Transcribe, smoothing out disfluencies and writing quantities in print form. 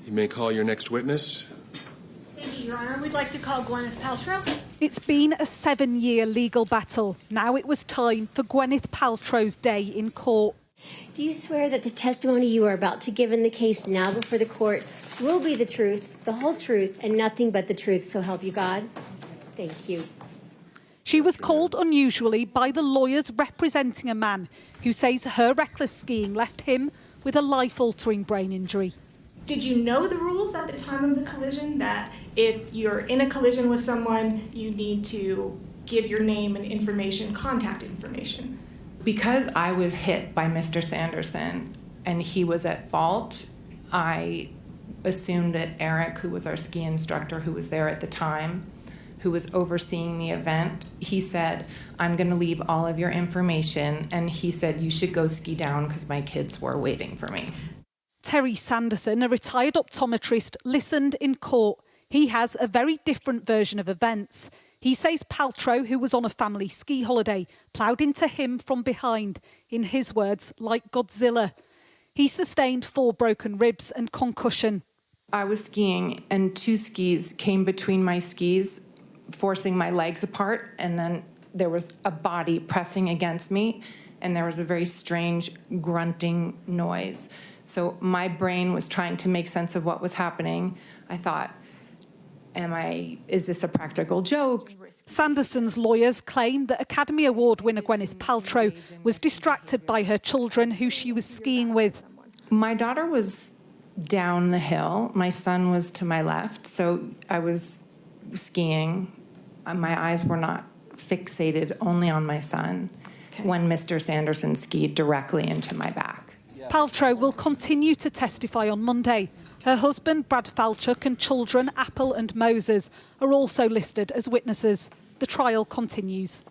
You may call your next witness. Thank you, Your Honor. We'd like to call Gwyneth Paltrow. It's been a 7-year legal battle. Now it was time for Gwyneth Paltrow's day in court. Do you swear that the testimony you are about to give in the case now before the court will be the truth, the whole truth, and nothing but the truth, so help you God? Thank you. She was called unusually by the lawyers representing a man who says her reckless skiing left him with a life-altering brain injury. Did you know the rules at the time of the collision, that if you're in a collision with someone, you need to give your name and information, contact information? Because I was hit by Mr. Sanderson and he was at fault, I assumed that Eric, who was our ski instructor, who was there at the time, who was overseeing the event, he said, I'm going to leave all of your information. And he said, you should go ski down because my kids were waiting for me. Terry Sanderson, a retired optometrist, listened in court. He has a very different version of events. He says Paltrow, who was on a family ski holiday, ploughed into him from behind, in his words, like Godzilla. He sustained 4 broken ribs and concussion. I was skiing and 2 skis came between my skis, forcing my legs apart, and then there was a body pressing against me, and there was a very strange grunting noise. So my brain was trying to make sense of what was happening. I thought, is this a practical joke? Sanderson's lawyers claim that Academy Award winner Gwyneth Paltrow was distracted by her children who she was skiing with. My daughter was down the hill. My son was to my left, so I was skiing. My eyes were not fixated only on my son when Mr. Sanderson skied directly into my back. Paltrow will continue to testify on Monday. Her husband, Brad Falchuk, and children, Apple and Moses, are also listed as witnesses. The trial continues.